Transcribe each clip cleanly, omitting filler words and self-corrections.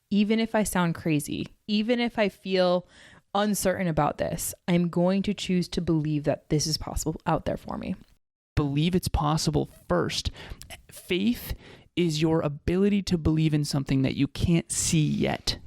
even if I sound crazy, even if I feel uncertain about this, I'm going to choose to believe that this is possible out there for me. Believe it's possible first. Faith is your ability to believe in something that you can't see yet.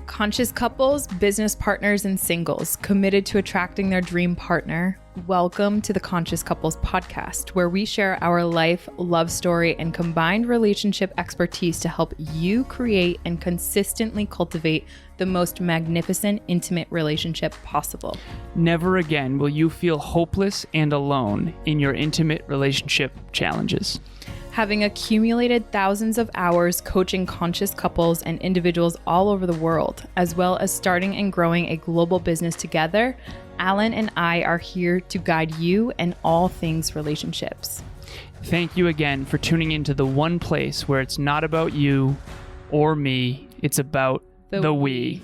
Conscious couples, business partners, and singles committed to attracting their dream partner. Welcome to the Conscious Couples podcast, where we share our life, love story, and combined relationship expertise to help you create and consistently cultivate the most magnificent, intimate relationship possible. Never again will you feel hopeless and alone in your intimate relationship challenges. Having accumulated thousands of hours coaching conscious couples and individuals all over the world, as well as starting and growing a global business together, Alan and I are here to guide you in all things relationships. Thank you again for tuning into the one place where it's not about you or me, it's about the we.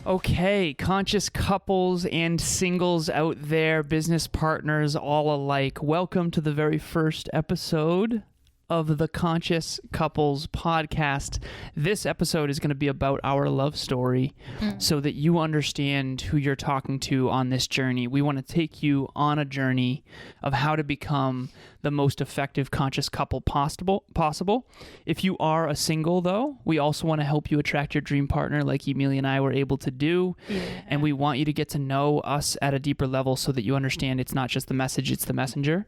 Okay, conscious couples and singles out there, business partners all alike, welcome to the very first episode of the Conscious Couples podcast. This episode is going to be about our love story so that you understand who you're talking to on this journey. We want to take you on a journey of how to become the most effective conscious couple possible. If you are a single, though, we also want to help you attract your dream partner like Emilia and I were able to do. Yeah. And we want you to get to know us at a deeper level so that you understand it's not just the message, it's the messenger.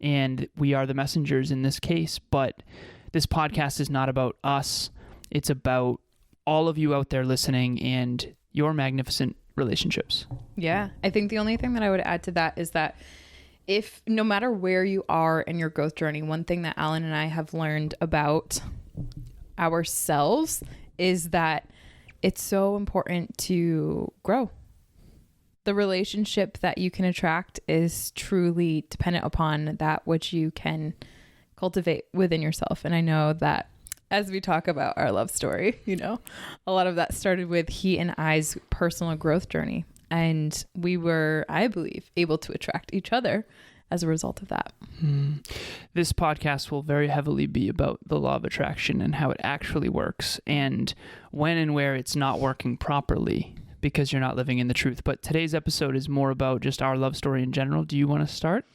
And we are the messengers in this case. But this podcast is not about us. It's about all of you out there listening and your magnificent relationships. Yeah. I think the only thing that I would add to that is that if no matter where you are in your growth journey, one thing that Alan and I have learned about ourselves is that it's so important to grow. The relationship that you can attract is truly dependent upon that which you can cultivate within yourself. And I know that as we talk about our love story, a lot of that started with he and I's personal growth journey. And we were, I believe, able to attract each other as a result of that. This podcast will very heavily be about the law of attraction and how it actually works and when and where it's not working properly because you're not living in the truth. But today's episode is more about just our love story in general. Do you want to start?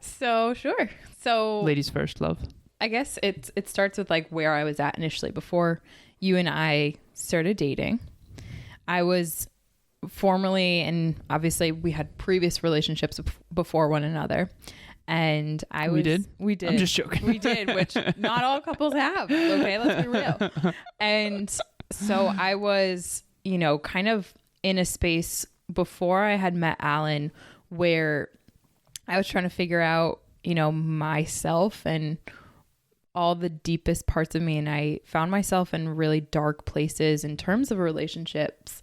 So, sure. So, ladies first, love. I guess it starts with like where I was at initially before you and I started dating. I was formerly, and obviously we had previous relationships before one another, and we did. I'm just joking. We did, which not all couples have. Okay, let's be real. And so I was, kind of in a space before I had met Alan where I was trying to figure out, myself and all the deepest parts of me, and I found myself in really dark places in terms of relationships.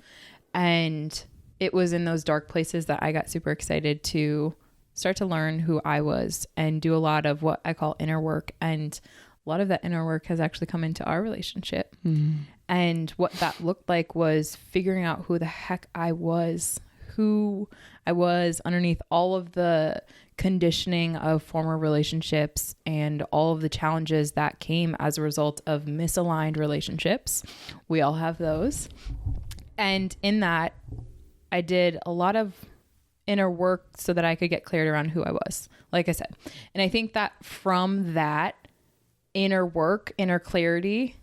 And it was in those dark places that I got super excited to start to learn who I was and do a lot of what I call inner work. And a lot of that inner work has actually come into our relationship. And what that looked like was figuring out who the heck I was, who I was underneath all of the conditioning of former relationships and all of the challenges that came as a result of misaligned relationships. We all have those. And in that, I did a lot of inner work so that I could get clarity around who I was, like I said. And I think that from that inner work, inner clarity,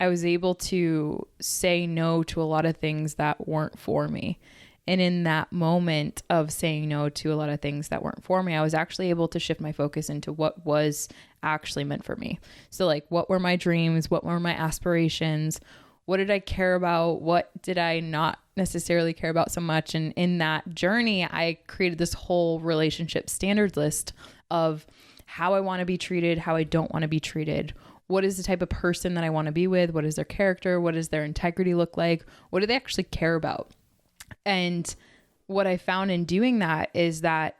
I was able to say no to a lot of things that weren't for me. And in that moment of saying no to a lot of things that weren't for me, I was actually able to shift my focus into what was actually meant for me. So like, what were my dreams? What were my aspirations? What did I care about? What did I not necessarily care about so much? And in that journey, I created this whole relationship standards list of how I want to be treated, how I don't want to be treated. What is the type of person that I want to be with? What is their character? What does their integrity look like? What do they actually care about? And what I found in doing that is that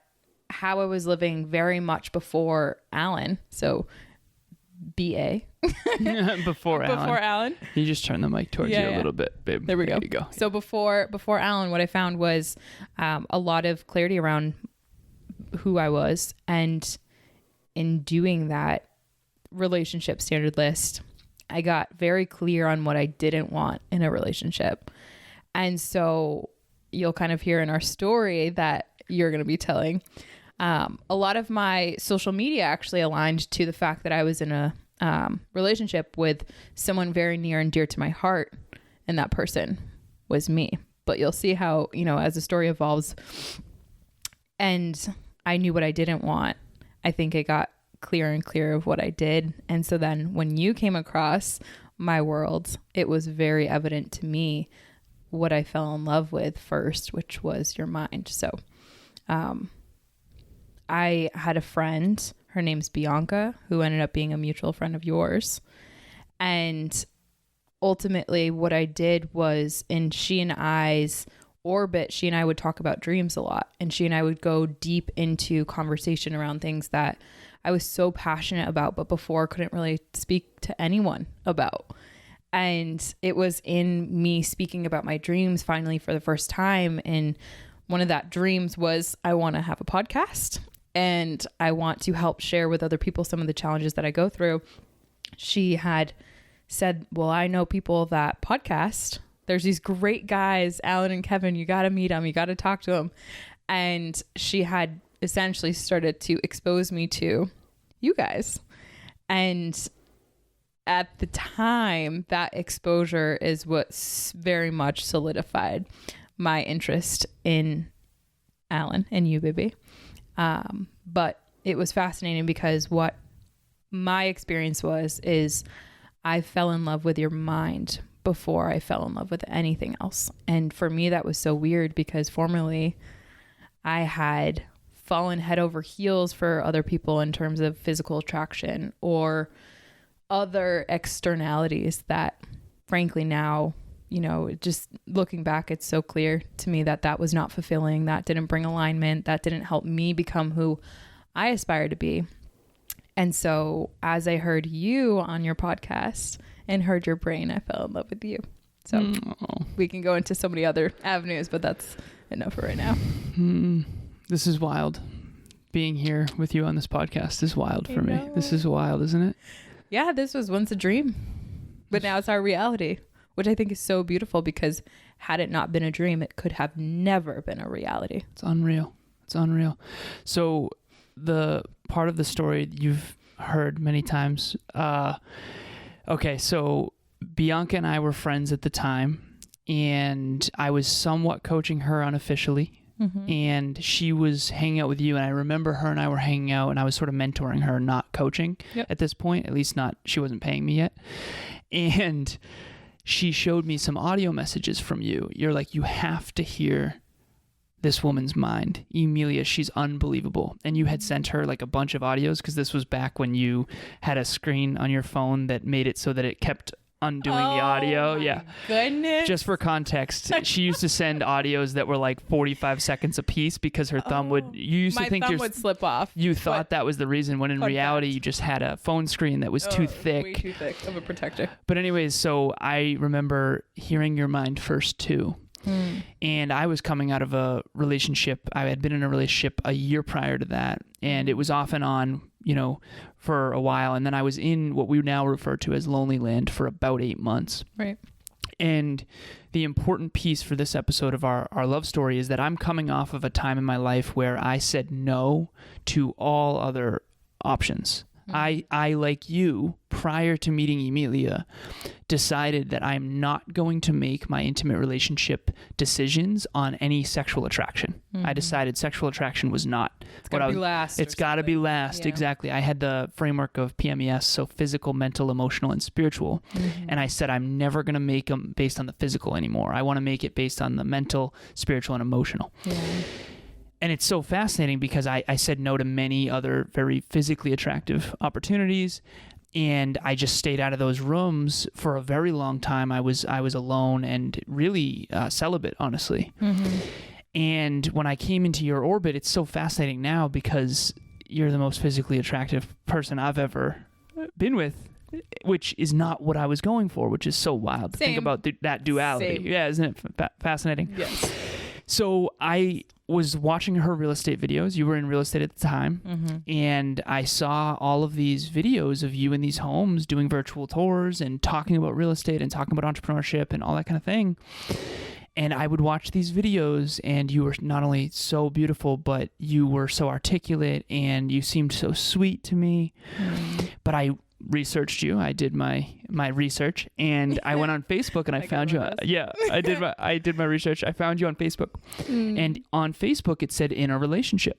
how I was living very much before Alan. So BA. Before Alan. You just turn the mic towards you a little bit, babe. There we go. There you go. So before Alan, what I found was a lot of clarity around who I was. And in doing that relationship standard list, I got very clear on what I didn't want in a relationship. And so you'll kind of hear in our story that you're going to be telling, a lot of my social media actually aligned to the fact that I was in a relationship with someone very near and dear to my heart, and that person was me. But you'll see how, as the story evolves, and I knew what I didn't want, I think it got clearer and clearer of what I did. And so then when you came across my world, it was very evident to me what I fell in love with first, which was your mind. So I had a friend, her name's Bianca, who ended up being a mutual friend of yours. And ultimately what I did was, in she and I's orbit, she and I would talk about dreams a lot. And she and I would go deep into conversation around things that I was so passionate about, but before couldn't really speak to anyone about. And it was in me speaking about my dreams finally for the first time. And one of that dreams was, I want to have a podcast and I want to help share with other people some of the challenges that I go through. She had said, well, I know people that podcast. There's these great guys, Alan and Kevin, you got to meet them. You got to talk to them. And she had essentially started to expose me to you guys. And at the time, that exposure is what very much solidified my interest in Alan and you, baby. But it was fascinating because what my experience is I fell in love with your mind before I fell in love with anything else. And for me, that was so weird because formerly I had fallen head over heels for other people in terms of physical attraction or other externalities that frankly now, just looking back, it's so clear to me that that was not fulfilling. That didn't bring alignment. That didn't help me become who I aspire to be. And so as I heard you on your podcast and heard your brain, I fell in love with you. So we can go into so many other avenues, but that's enough for right now. This is wild. Being here with you on this podcast is wild for me. This is wild, isn't it? Yeah, this was once a dream, but now it's our reality, which I think is so beautiful because had it not been a dream, it could have never been a reality. It's unreal. It's unreal. So the part of the story you've heard many times. Okay, so Bianca and I were friends at the time, and I was somewhat coaching her unofficially. Mm-hmm. And she was hanging out with you, and I remember her and I were hanging out, and I was sort of mentoring her, not coaching at this point, at least not, she wasn't paying me yet. And she showed me some audio messages from you. You're like, you have to hear this woman's mind. Emilia, she's unbelievable. And you had sent her like a bunch of audios, because this was back when you had a screen on your phone that made it so that it kept undoing the audio. Yeah. Goodness. Just for context, she used to send audios that were like 45 seconds a piece because her thumb would, you used to think my thumb would slip off. You thought that was the reason, when in reality you just had a phone screen that was too thick. Way too thick of a protector. But anyways, so I remember hearing your mind first too. And I was coming out of a relationship. I had been in a relationship a year prior to that, and it was off and on, for a while. And then I was in what we now refer to as Lonely Land for about 8 months. Right. And the important piece for this episode of our love story is that I'm coming off of a time in my life where I said no to all other options. I, like you, prior to meeting Emilia, decided that I'm not going to make my intimate relationship decisions on any sexual attraction. I decided sexual attraction was not what I was. It's got to be last. Yeah. Exactly. I had the framework of PMES, so physical, mental, emotional, and spiritual. And I said, I'm never going to make them based on the physical anymore. I want to make it based on the mental, spiritual, and emotional. Yeah. And it's so fascinating because I said no to many other very physically attractive opportunities, and I just stayed out of those rooms for a very long time. I was alone and really celibate, honestly. And when I came into your orbit, it's so fascinating now because you're the most physically attractive person I've ever been with, which is not what I was going for, which is so wild to think about that duality. Same. Yeah, isn't it fascinating? Yes. So I was watching her real estate videos. You were in real estate at the time. And I saw all of these videos of you in these homes doing virtual tours and talking about real estate and talking about entrepreneurship and all that kind of thing. And I would watch these videos, and you were not only so beautiful, but you were so articulate, and you seemed so sweet to me. But I researched you. I did my research, and I went on Facebook, and I found you. I did my research. I found you on Facebook, and on Facebook it said in a relationship.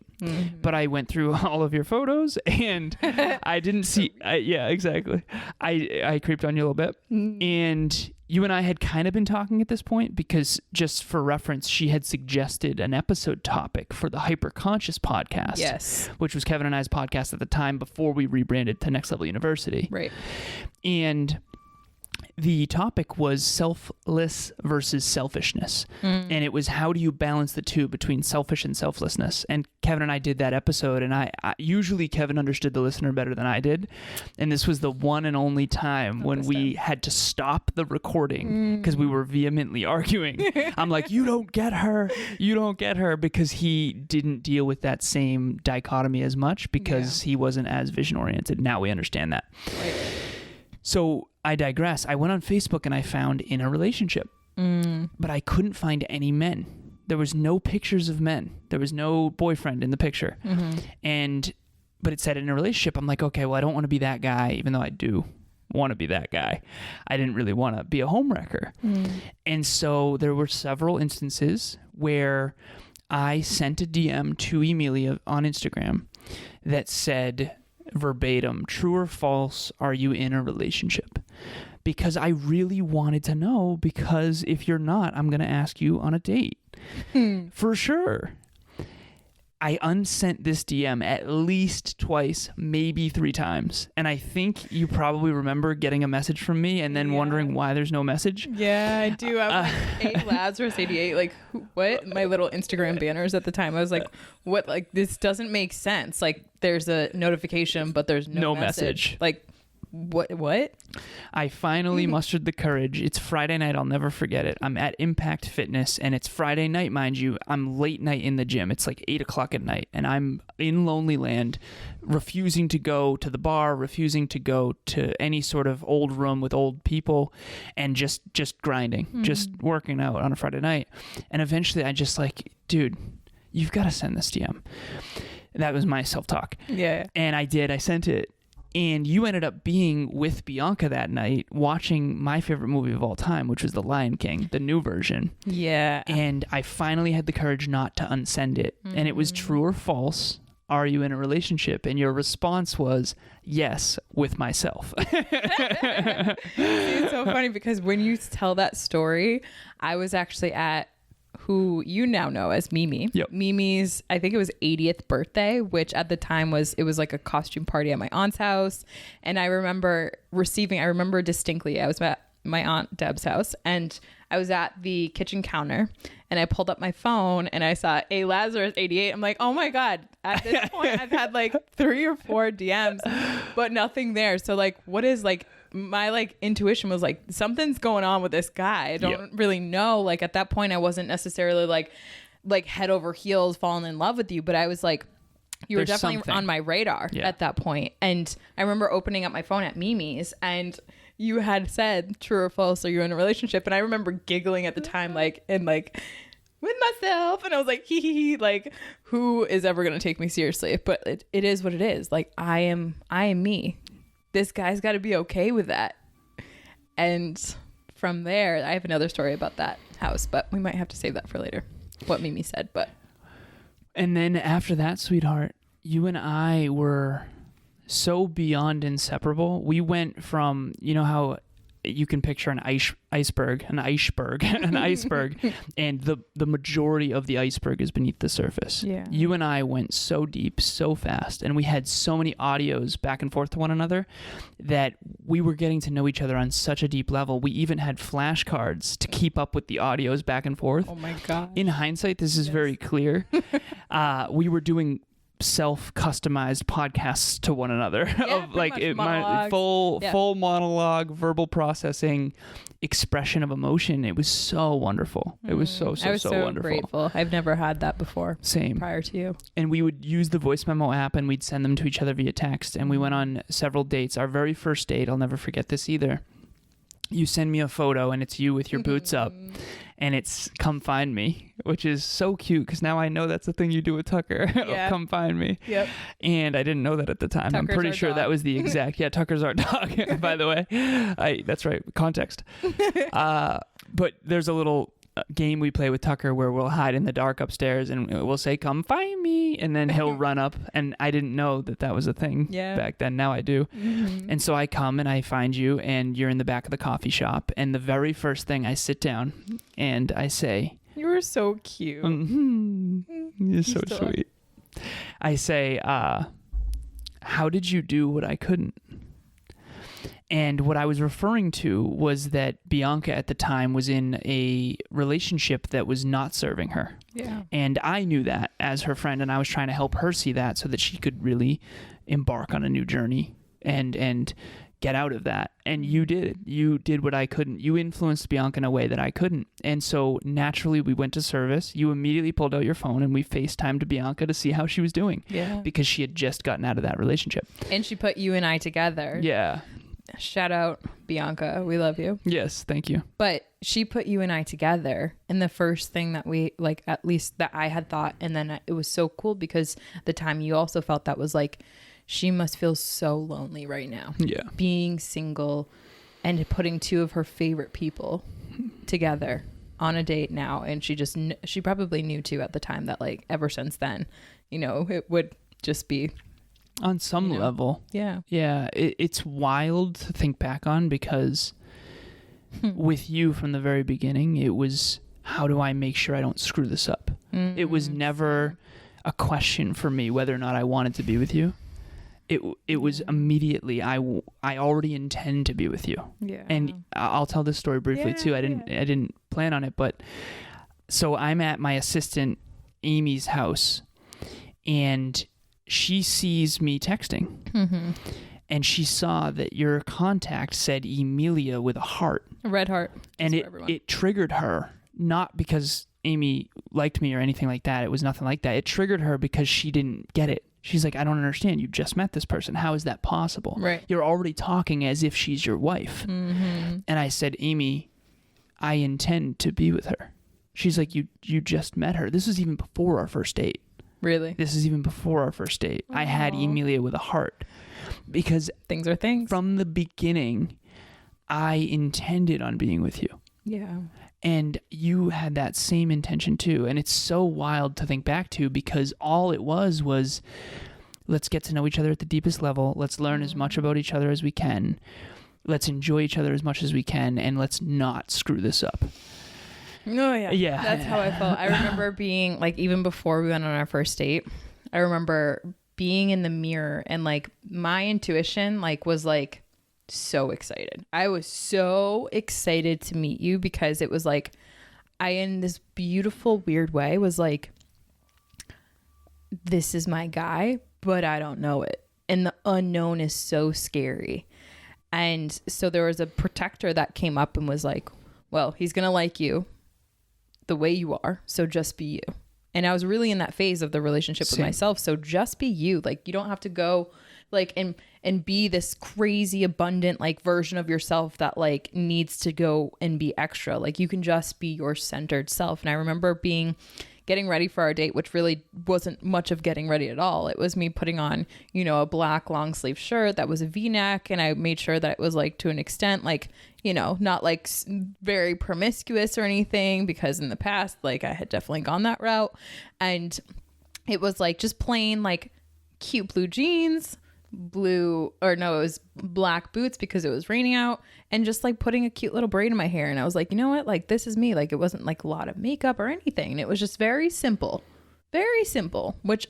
But I went through all of your photos, and I didn't see. Exactly. I creeped on you a little bit, and you and I had kind of been talking at this point because, just for reference, she had suggested an episode topic for the Hyperconscious podcast. Yes. Which was Kevin and I's podcast at the time before we rebranded to Next Level University. Right. And the topic was selfless versus selfishness. And it was, how do you balance the two between selfish and selflessness? And Kevin and I did that episode, and I usually Kevin understood the listener better than I did. And this was the one and only time when we had to stop the recording because we were vehemently arguing. I'm like, you don't get her, because he didn't deal with that same dichotomy as much because he wasn't as vision oriented. Now we understand that. Right. So I digress. I went on Facebook and I found in a relationship, but I couldn't find any men. There was no pictures of men. There was no boyfriend in the picture. But it said in a relationship. I'm like, okay, well, I don't want to be that guy, even though I do want to be that guy. I didn't really want to be a homewrecker. And so there were several instances where I sent a DM to Emilia on Instagram that said, verbatim, true or false, are you in a relationship? Because I really wanted to know, because if you're not, I'm going to ask you on a date. For sure. I unsent this DM at least twice, maybe 3 times. And I think you probably remember getting a message from me and then wondering why there's no message. Yeah, I do. I was like, Lazaros 88, like, what? My little Instagram banners at the time. I was like, what? Like, this doesn't make sense. Like, there's a notification, but there's no message. Like, what? I finally mustered the courage. It's Friday night. I'll never forget it. I'm at Impact Fitness, and it's Friday night, mind you. I'm late night in the gym. It's like 8 o'clock at night, and I'm in Lonely Land, refusing to go to the bar, refusing to go to any sort of old room with old people, and just grinding, just working out on a Friday night. And eventually I just like, dude, you've got to send this DM. That was my self-talk. Yeah. And I did. I sent it. And you ended up being with Bianca that night watching my favorite movie of all time, which was The Lion King, the new version. Yeah. And I finally had the courage not to unsend it. And it was true or false. Are you in a relationship? And your response was, yes, with myself. It's so funny because when you tell that story, I was actually at who you now know as Mimi. Yep. Mimi's, I think it was 80th birthday, which at the time it was like a costume party at my aunt's house. And I remember distinctly, I was at my aunt Deb's house, and I was at the kitchen counter, and I pulled up my phone and I saw a Lazaros 88. I'm like, oh my God. At this point, I've had like 3 or 4 DMs, but nothing there. So like, what is like, my like intuition was like, something's going on with this guy. I don't really know. Like at that point, I wasn't necessarily like head over heels falling in love with you, but I was like, you were definitely something on my radar at that point. And I remember opening up my phone at Mimi's, and you had said, true or false, are you in a relationship? And I remember giggling at the time, like with myself, and I was like, hee, like, who is ever gonna take me seriously? But it is what it is. Like, I am me. This guy's got to be okay with that. And from there, I have another story about that house, but we might have to save that for later, what Mimi said. And then after that, sweetheart, you and I were so beyond inseparable. We went from, you know how you can picture an iceberg, and the majority of the iceberg is beneath the surface. Yeah. You and I went so deep, so fast, and we had so many audios back and forth to one another that we were getting to know each other on such a deep level. We even had flashcards to keep up with the audios back and forth. Oh my God. In hindsight, this is very clear. We were doing self-customized podcasts to one another of like my full monologue, verbal processing, expression of emotion. It was so wonderful. It was so I was so wonderful. Grateful. I've never had that before. Same. Prior to you. And we would use the voice memo app and we'd send them to each other via text. And we went on several dates. Our very first date, I'll never forget this either. You send me a photo and it's you with your boots up and it's "Come Find Me," which is so cute because now I know that's the thing you do with Tucker. Yeah. "Come find me." Yep. And I didn't know that at the time. Tucker's I'm pretty our sure dog. that was the exact, Tucker's our dog, by the way. That's right. Context. But there's a little game we play with Tucker where we'll hide in the dark upstairs and we'll say "Come find me," and then he'll run up, and I didn't know that was a thing back then. Now I do. And so I come and I find you and you're in the back of the coffee shop, and the very first thing I sit down and I say, "You were so cute. You're so sweet." I say, "How did you do what I couldn't?" And what I was referring to was that Bianca at the time was in a relationship that was not serving her. Yeah. And I knew that as her friend, and I was trying to help her see that so that she could really embark on a new journey and get out of that. And you did it. You did what I couldn't. You influenced Bianca in a way that I couldn't. And so naturally we went to service. You immediately pulled out your phone and we FaceTimed Bianca to see how she was doing. Yeah. Because she had just gotten out of that relationship. And she put you and I together. Yeah. Shout out, Bianca. We love you. Yes, thank you. But she put you and I together. And the first thing that we, like, at least that I had thought, and then it was so cool because the time you also felt that was like, she must feel so lonely right now. Yeah. Being single and putting two of her favorite people together on a date now. And she probably knew too at the time that, like, ever since then, it would just be on some level. Yeah. Yeah. It's wild to think back on because with you from the very beginning, it was, how do I make sure I don't screw this up? Mm-hmm. It was never a question for me whether or not I wanted to be with you. It was immediately, I already intend to be with you. Yeah. And I'll tell this story briefly too. I didn't plan on it, but so I'm at my assistant Amy's house and she sees me texting, and she saw that your contact said Emilia with a heart, a red heart, and it triggered her, not because Amy liked me or anything like that. It was nothing like that. It triggered her because she didn't get it. She's like, "I don't understand. You just met this person. How is that possible? Right. You're already talking as if she's your wife." And I said, "Amy, I intend to be with her." She's like, you just met her. This was even before our first date. Really? This is even before our first date. Aww. I had Emilia with a heart because things are things. From the beginning, I intended on being with you. Yeah. And you had that same intention too. And it's so wild to think back to because all it was let's get to know each other at the deepest level. Let's learn as much about each other as we can. Let's enjoy each other as much as we can. And let's not screw this up. Oh, yeah. Yeah. That's how I felt. I remember being, like, even before we went on our first date, I remember being in the mirror and, like, my intuition, like, was, like, so excited. I was so excited to meet you because it was, like, I, in this beautiful, weird way, was, like, this is my guy, but I don't know it. And the unknown is so scary. And so there was a protector that came up and was like, well, he's going to like you the way you are, so just be you. And I was really in that phase of the relationship with myself, so just be you. Like, you don't have to go like and be this crazy abundant like version of yourself that like needs to go and be extra. Like, you can just be your centered self. And I remember getting ready for our date, which really wasn't much of getting ready at all. It was me putting on, a black long sleeve shirt that was a V-neck, and I made sure that it was like to an extent, like, not like very promiscuous or anything, because in the past, like, I had definitely gone that route. And it was like just plain like cute blue jeans, it was black boots because it was raining out, and just like putting a cute little braid in my hair. And I was like, you know what, like, this is me. Like, it wasn't like a lot of makeup or anything, and it was just very simple, which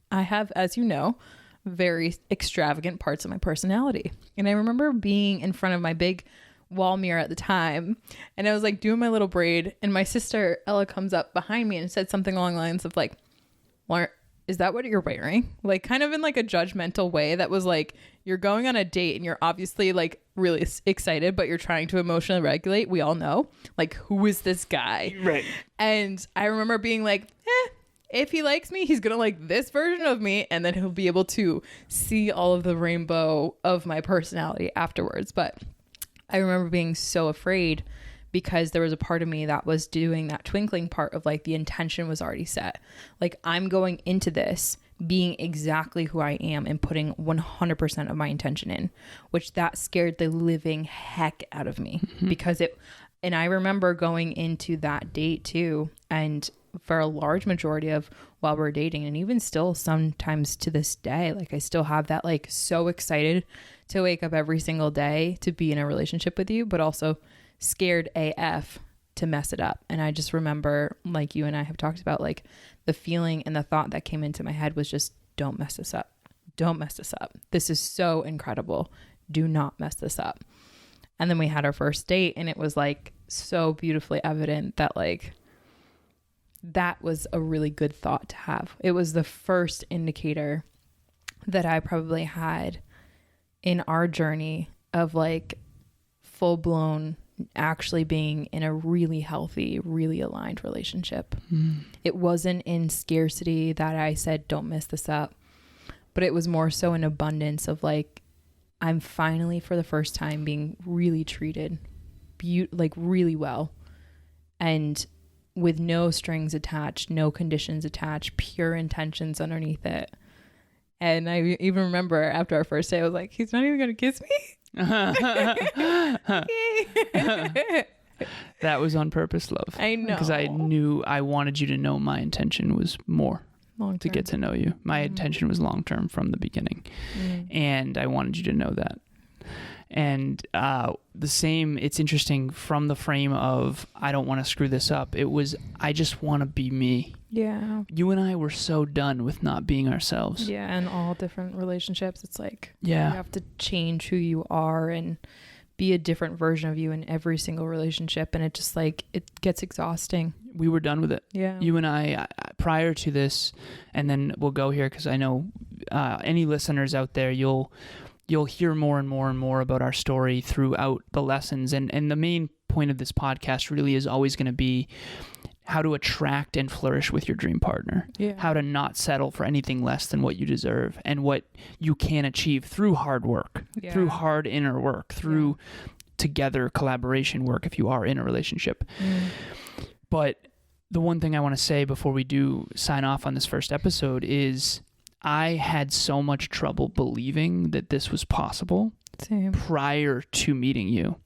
I have, as you know, very extravagant parts of my personality. And I remember being in front of my big wall mirror at the time, and I was like doing my little braid, and my sister Ella comes up behind me and said something along the lines of like, is that what you're wearing? Like kind of in like a judgmental way that was like, you're going on a date and you're obviously like really excited, but you're trying to emotionally regulate. We all know, like, who is this guy? Right. And I remember being like, if he likes me, he's going to like this version of me. And then he'll be able to see all of the rainbow of my personality afterwards. But I remember being so afraid because there was a part of me that was doing that twinkling part of like the intention was already set. Like I'm going into this being exactly who I am and putting 100% of my intention in, which that scared the living heck out of me because and I remember going into that date too. And for a large majority of while we're dating, and even still sometimes to this day, like I still have that like so excited to wake up every single day to be in a relationship with you, but also scared AF to mess it up. And I just remember, like you and I have talked about, like the feeling and the thought that came into my head was just, don't mess this up. Don't mess this up. This is so incredible. Do not mess this up. And then we had our first date and it was like so beautifully evident that like that was a really good thought to have. It was the first indicator that I probably had in our journey of like full blown actually being in a really healthy, really aligned relationship. It wasn't in scarcity that I said, don't mess this up, but it was more so an abundance of like, I'm finally for the first time being really treated like really well, and with no strings attached, no conditions attached, pure intentions underneath it. And I even remember after our first day, I was like, he's not even going to kiss me. That was on purpose, love. I know. Because I knew I wanted you to know my intention was more long-term. To get to know you. My intention was long-term from the beginning. And I wanted you to know that. And the same, it's interesting from the frame of, I don't want to screw this up. It was, I just want to be me. Yeah. You and I were so done with not being ourselves. Yeah. And all different relationships. It's like, yeah, you have to change who you are and be a different version of you in every single relationship. And it just like, it gets exhausting. We were done with it. Yeah. You and I, prior to this, and then we'll go here because I know any listeners out there, you'll hear more and more and more about our story throughout the lessons. And the main point of this podcast really is always going to be how to attract and flourish with your dream partner. Yeah. How to not settle for anything less than what you deserve and what you can achieve through hard work, through hard inner work, through together collaboration work if you are in a relationship. But the one thing I want to say before we do sign off on this first episode is I had so much trouble believing that this was possible. Same. Prior to meeting you.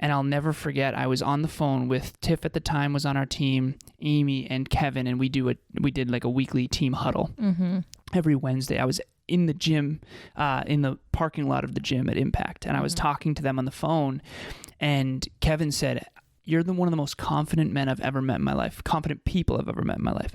And I'll never forget, I was on the phone with Tiff at the time, was on our team, Amy and Kevin, and we did like a weekly team huddle every Wednesday. I was in the gym, in the parking lot of the gym at Impact, and I was talking to them on the phone, and Kevin said, "You're one of the most confident men I've ever met in my life, confident people I've ever met in my life,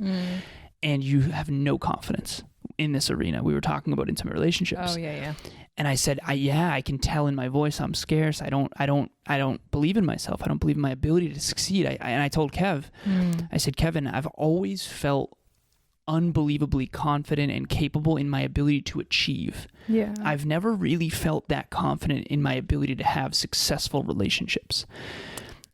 and you have no confidence in this arena." We were talking about intimate relationships. Oh yeah. And I said, I can tell in my voice I'm scarce. I don't believe in myself. I don't believe in my ability to succeed. And I told Kev, I said, Kevin, I've always felt unbelievably confident and capable in my ability to achieve. Yeah. I've never really felt that confident in my ability to have successful relationships.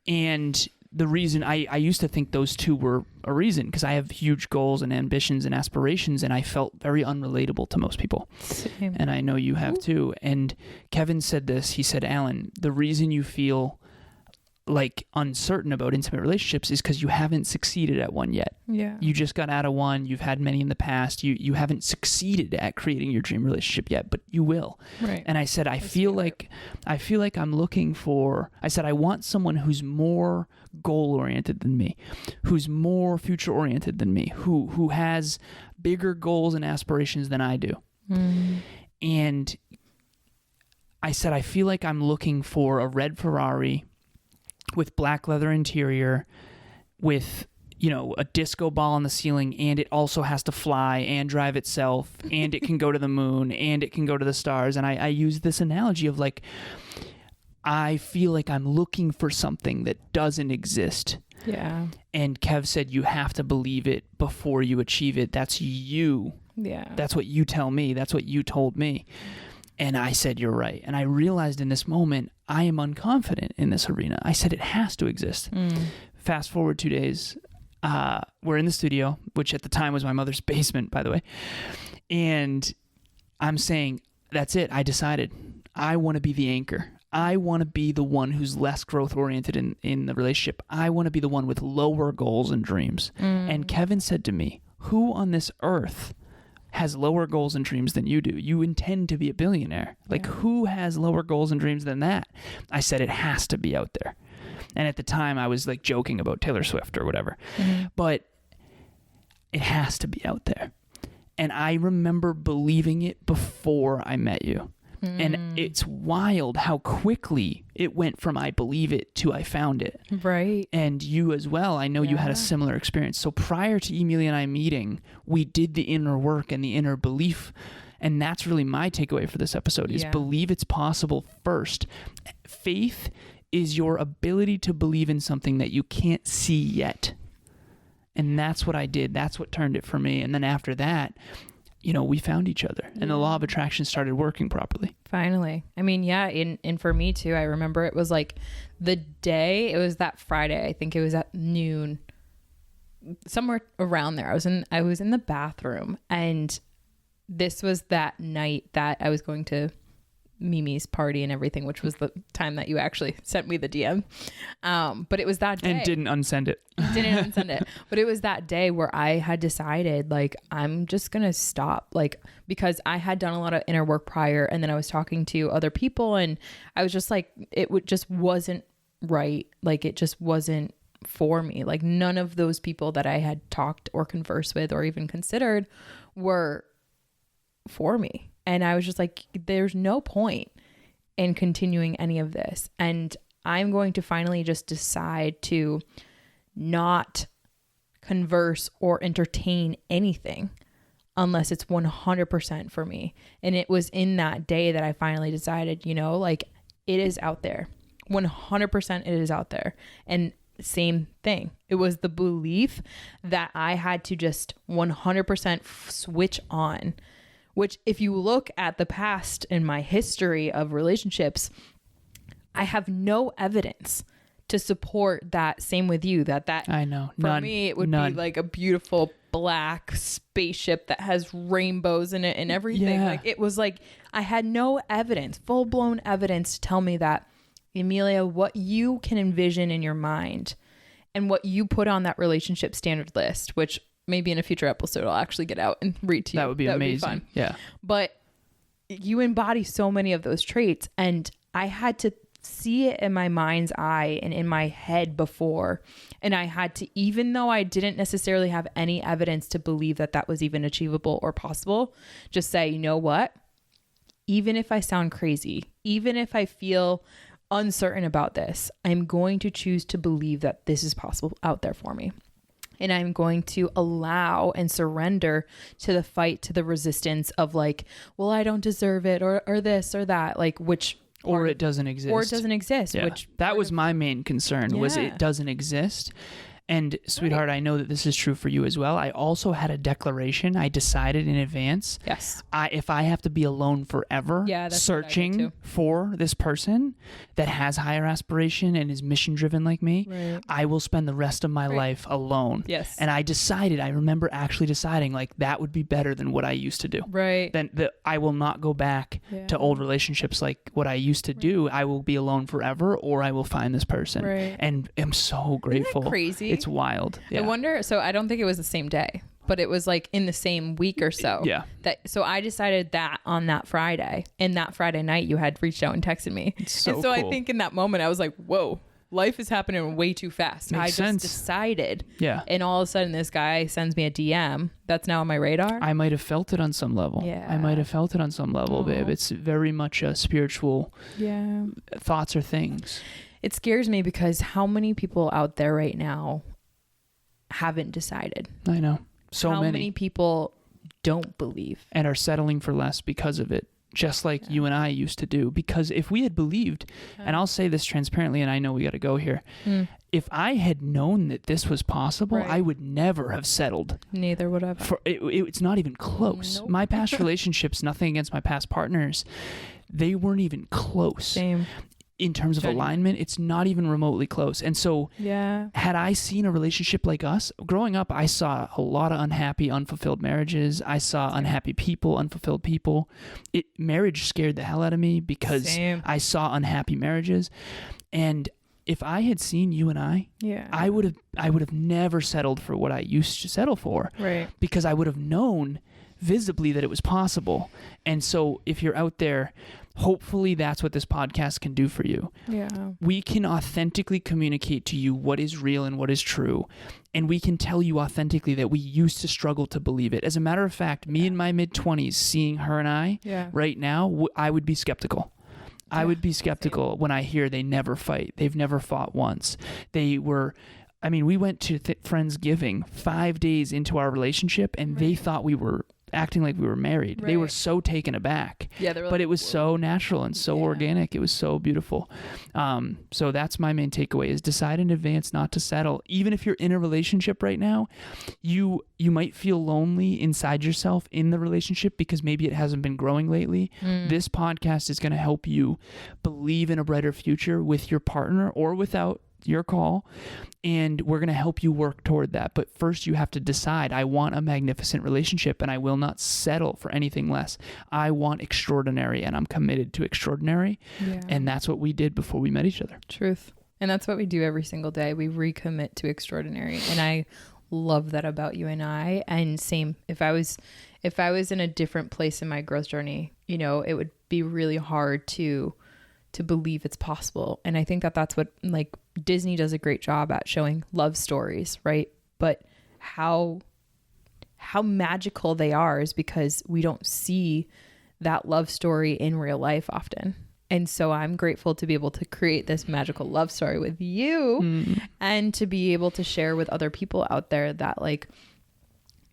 And the reason I used to think those two were a reason, because I have huge goals and ambitions and aspirations, and I felt very unrelatable to most people. Same. And I know you have too. And Kevin said this, he said, Alan, the reason you feel like uncertain about intimate relationships is because you haven't succeeded at one yet. Yeah. You just got out of one. You've had many in the past. You haven't succeeded at creating your dream relationship yet, but you will. Right. And I said, I feel like I'm looking for, I said, I want someone who's more goal-oriented than me, who's more future-oriented than me, who has bigger goals and aspirations than I do. And I said, I feel like I'm looking for a red Ferrari with black leather interior, with, a disco ball on the ceiling, and it also has to fly and drive itself, and it can go to the moon, and it can go to the stars. And I use this analogy of like, I feel like I'm looking for something that doesn't exist. Yeah. And Kev said, you have to believe it before you achieve it. That's you Yeah. That's what you tell me. That's what you told me. And I said, you're right. And I realized in this moment, I am unconfident in this arena. I said, it has to exist. Fast forward 2 days. We're in the studio, which at the time was my mother's basement, by the way. And I'm saying, that's it. I decided. I want to be the anchor. I want to be the one who's less growth oriented in the relationship. I want to be the one with lower goals and dreams. And Kevin said to me, who on this earth has lower goals and dreams than you do? You intend to be a billionaire. Like, who has lower goals and dreams than that? I said, it has to be out there. And at the time I was like joking about Taylor Swift or whatever, but it has to be out there. And I remember believing it before I met you. And it's wild how quickly it went from I believe it to I found it. Right. And you as well. I know you had a similar experience. So prior to Emilia and I meeting, we did the inner work and the inner belief. And that's really my takeaway for this episode is believe it's possible first. Faith is your ability to believe in something that you can't see yet. And that's what I did. That's what turned it for me. And then after that, we found each other and the law of attraction started working properly. Finally. I mean, and for me too, I remember it was like the day, it was that Friday, I think it was at noon, somewhere around there. I was in the bathroom, and this was that night that I was going to Mimi's party and everything, which was the time that you actually sent me the DM. But it was that day. And didn't unsend it. But it was that day where I had decided, like, I'm just going to stop, like, because I had done a lot of inner work prior, and then I was talking to other people, and I was just like, just wasn't right. Like, it just wasn't for me. Like, none of those people that I had talked or conversed with or even considered were for me. And I was just like, there's no point in continuing any of this. And I'm going to finally just decide to not converse or entertain anything unless it's 100% for me. And it was in that day that I finally decided, like, it is out there. 100% it is out there. And same thing. It was the belief that I had to just 100% switch on. Which, if you look at the past in my history of relationships, I have no evidence to support that. Same with you, that I know. For me, it would be like a beautiful black spaceship that has rainbows in it and everything. Yeah. Like, it was like, I had no evidence, full blown evidence to tell me that, Emilia, what you can envision in your mind and what you put on that relationship standard list, which maybe in a future episode I'll actually get out and read to you. That would be amazing. Would be fun. Yeah. But you embody so many of those traits, and I had to see it in my mind's eye and in my head before. And I had to, even though I didn't necessarily have any evidence to believe that that was even achievable or possible, just say, you know what? Even if I sound crazy, even if I feel uncertain about this, I'm going to choose to believe that this is possible out there for me. And I'm going to allow and surrender to the fight, to the resistance of like, well, I don't deserve it, or this or that, like, which... Or it doesn't exist. Or it doesn't exist. Yeah. Which that was my main concern, was it doesn't exist. And sweetheart, I know that this is true for you as well. I also had a declaration. I decided in advance. Yes. If I have to be alone forever, searching for this person that has higher aspiration and is mission driven like me, I will spend the rest of my life alone. Yes. And I remember actually deciding, like, that would be better than what I used to do. Right. Then I will not go back to old relationships like what I used to do. I will be alone forever, or I will find this person. Right. And I'm so grateful. Isn't that crazy? It's wild. Yeah. I wonder, so I don't think it was the same day, but it was like in the same week or so. Yeah. So I decided that on that Friday, and that Friday night you had reached out and texted me. So cool. I think in that moment I was like, whoa, life is happening way too fast. Makes sense. Just decided. Yeah. And all of a sudden this guy sends me a DM that's now on my radar. I might have felt it on some level. Yeah. I might have felt it on some level, babe. It's very much a spiritual thoughts or things. It scares me because how many people out there right now haven't decided? I know. How many people don't believe and are settling for less because of it. just like you and I used to do. Because if we had believed, and I'll say this transparently, and I know we got to go here, if I had known that this was possible, I would never have settled. Neither would I. It's not even close. Nope. My past relationships, nothing against my past partners, they weren't even close. Same. In terms of alignment, it's not even remotely close. And so had I seen a relationship like us, growing up, I saw a lot of unhappy, unfulfilled marriages. I saw unhappy people, unfulfilled people. Marriage scared the hell out of me because I saw unhappy marriages. And if I had seen you and I would have never settled for what I used to settle for. Right. Because I would have known visibly that it was possible. And so if you're out there, hopefully that's what this podcast can do for you. Yeah. We can authentically communicate to you what is real and what is true. And we can tell you authentically that we used to struggle to believe it. As a matter of fact, me in my mid-20s, seeing her and I right now, I would be skeptical. I would be skeptical when I hear they never fight. They've never fought once. We went to Friendsgiving 5 days into our relationship, and they thought we were acting like we were married. They were so taken aback. Yeah, but it was so natural and so organic. It was so beautiful. So that's my main takeaway: is decide in advance not to settle. Even if you're in a relationship right now, you might feel lonely inside yourself in the relationship because maybe it hasn't been growing lately. This podcast is going to help you believe in a brighter future with your partner or without. Your call, and we're going to help you work toward that. But first you have to decide, I want a magnificent relationship and I will not settle for anything less. I want extraordinary and I'm committed to extraordinary. And that's what we did before we met each other. Truth. And that's what we do every single day. We recommit to extraordinary. And I love that about you and I. And same, if I was in a different place in my growth journey, it would be really hard to believe it's possible. And I think that that's what, like, Disney does a great job at showing love stories, right? But how magical they are is because we don't see that love story in real life often. And so I'm grateful to be able to create this magical love story with you and to be able to share with other people out there that, like,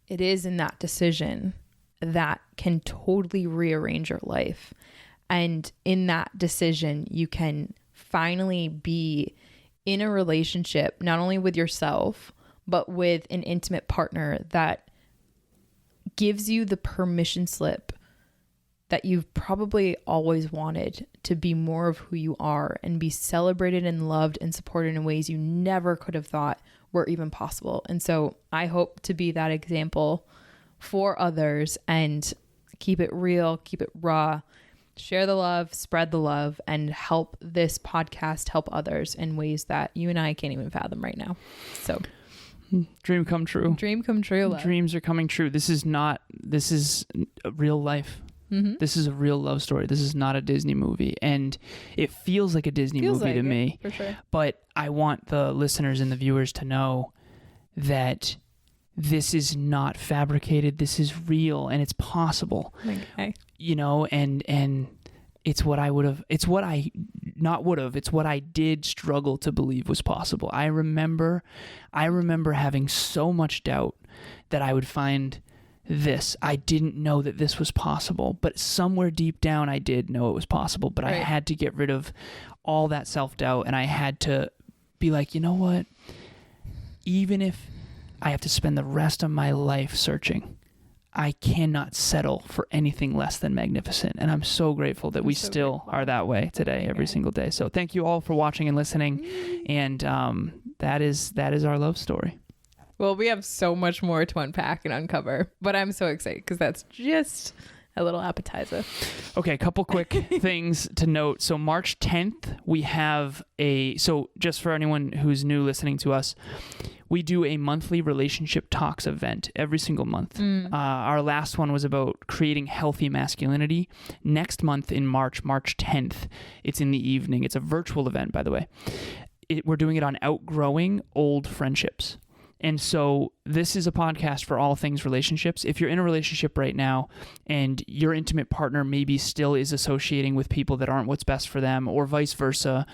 it is in that decision that can totally rearrange your life. And in that decision, you can finally be in a relationship, not only with yourself, but with an intimate partner that gives you the permission slip that you've probably always wanted to be more of who you are and be celebrated and loved and supported in ways you never could have thought were even possible. And so I hope to be that example for others and keep it real, keep it raw. Share the love, spread the love, and help this podcast help others in ways that you and I can't even fathom right now. So, dream come true. Dream come true. Love. Dreams are coming true. This is a real life. This is a real love story. This is not a Disney movie. And it feels like a Disney movie to me. For sure. But I want the listeners and the viewers to know that this is not fabricated. This is real and it's possible. Okay. And it's what I did struggle to believe was possible. I remember having so much doubt that I would find this. I didn't know that this was possible, but somewhere deep down I did know it was possible, but I had to get rid of all that self-doubt and I had to be like, you know what? Even if I have to spend the rest of my life searching, I cannot settle for anything less than magnificent. And I'm so grateful that we still are that way today, every single day. So thank you all for watching and listening. And that is our love story. Well, we have so much more to unpack and uncover, but I'm so excited because that's just a little appetizer. Okay, a couple quick things to note. So March 10th, we have so just for anyone who's new listening to us, we do a monthly relationship talks event every single month. Our last one was about creating healthy masculinity. Next month in March 10th, it's in the evening. It's a virtual event, by the way. We're doing it on outgrowing old friendships. And so this is a podcast for all things relationships. If you're in a relationship right now and your intimate partner maybe still is associating with people that aren't what's best for them, or vice versa,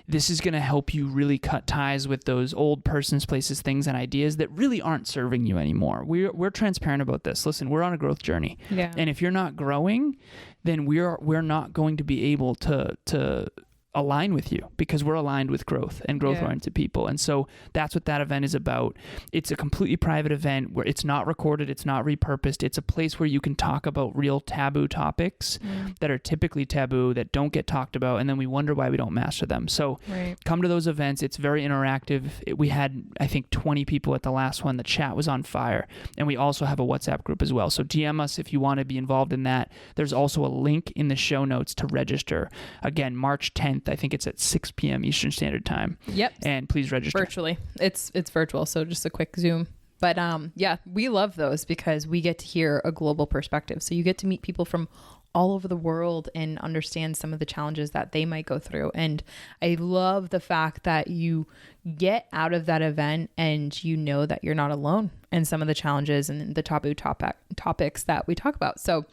this is going to help you really cut ties with those old persons, places, things, and ideas that really aren't serving you anymore. We're transparent about this. Listen, we're on a growth journey. Yeah. And if you're not growing, then we're not going to be able to align with you, because we're aligned with growth and growth-oriented people. And so that's what that event is about. It's a completely private event where it's not recorded, it's not repurposed. It's a place where you can talk about real taboo topics that are typically taboo, that don't get talked about, and then we wonder why we don't master them. So come to those events. It's very interactive. We had, I think, 20 people at the last one. The chat was on fire. And we also have a WhatsApp group as well. So DM us if you want to be involved in that. There's also a link in the show notes to register. Again, March 10th. I think it's at 6 p.m. Eastern Standard Time. Yep. And please register. Virtually. It's virtual, so just a quick Zoom. But yeah, we love those because we get to hear a global perspective. So you get to meet people from all over the world and understand some of the challenges that they might go through. And I love the fact that you get out of that event and you know that you're not alone in some of the challenges and the taboo topics that we talk about. So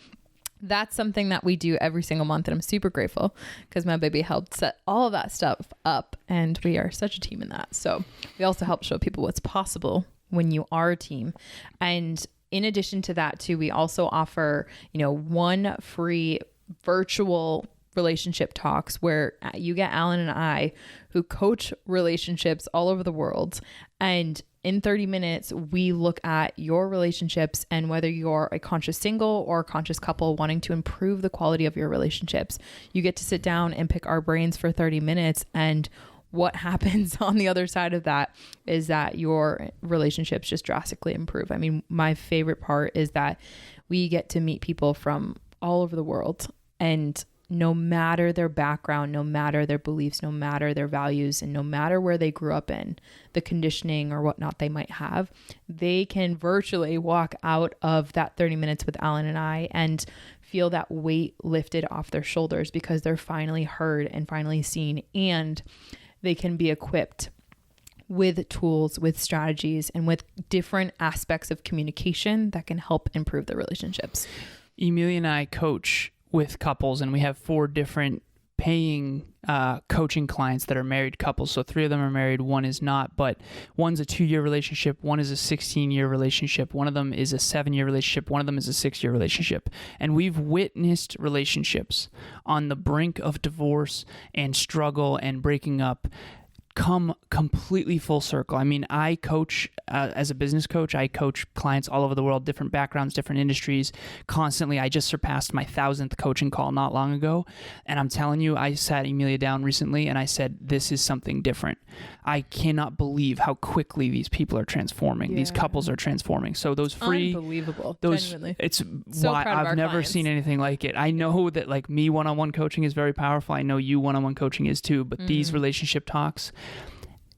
that's something that we do every single month. And I'm super grateful because my baby helped set all of that stuff up. And we are such a team in that. So we also help show people what's possible when you are a team. And in addition to that too, we also offer, one free virtual relationship talks where you get Alan and I, who coach relationships all over the world. And in 30 minutes, we look at your relationships and whether you're a conscious single or a conscious couple wanting to improve the quality of your relationships. You get to sit down and pick our brains for 30 minutes. And what happens on the other side of that is that your relationships just drastically improve. I mean, my favorite part is that we get to meet people from all over the world, and no matter their background, no matter their beliefs, no matter their values, and no matter where they grew up in, the conditioning or whatnot they might have, they can virtually walk out of that 30 minutes with Alan and I and feel that weight lifted off their shoulders because they're finally heard and finally seen, and they can be equipped with tools, with strategies, and with different aspects of communication that can help improve their relationships. Emilia and I coach with couples, and we have 4 different paying coaching clients that are married couples. So 3 of them are married, 1 is not, but one's a 2-year relationship, 1 is a 16-year relationship, 1 of them is a 7-year relationship, 1 of them is a 6-year relationship. And we've witnessed relationships on the brink of divorce and struggle and breaking up come completely full circle. I mean, I coach as a business coach. I coach clients all over the world, different backgrounds, different industries, constantly. I just surpassed my 1,000th coaching call not long ago. And I'm telling you, I sat Emilia down recently and I said, this is something different. I cannot believe how quickly these people are transforming. Yeah. These couples are transforming. So those free, unbelievable, genuinely. It's so why I've never seen anything like it. I know that like me one-on-one coaching is very powerful. I know you one-on-one coaching is too, but these relationship talks,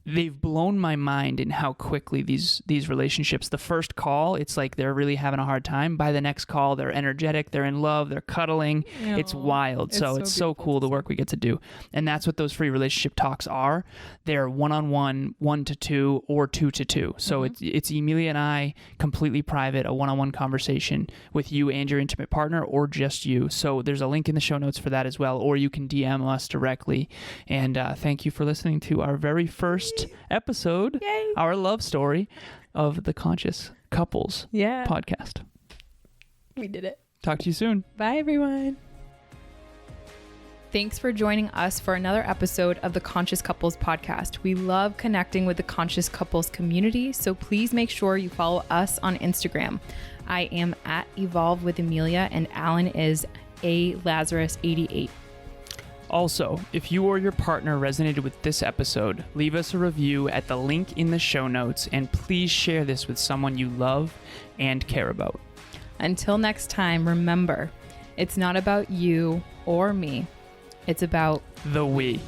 they've blown my mind in how quickly these relationships, the first call, it's like they're really having a hard time. By the next call, they're energetic, they're in love, they're cuddling. Aww. It's wild. So it's so cool the work we get to do. And that's what those free relationship talks are. They're one-on-one, 1-to-2, or 2-to-2. So it's Emilia and I, completely private, a one-on-one conversation with you and your intimate partner, or just you. So there's a link in the show notes for that as well, or you can DM us directly. And thank you for listening to our very first episode, Yay. Our love story of the Conscious Couples podcast. We did it. Talk to you soon. Bye, everyone. Thanks for joining us for another episode of the Conscious Couples podcast. We love connecting with the Conscious Couples community, so please make sure you follow us on Instagram. I am at Evolve with Emilia, and Alan is a Lazaros 88. Also, if you or your partner resonated with this episode, leave us a review at the link in the show notes, and please share this with someone you love and care about. Until next time, remember, it's not about you or me. It's about the we.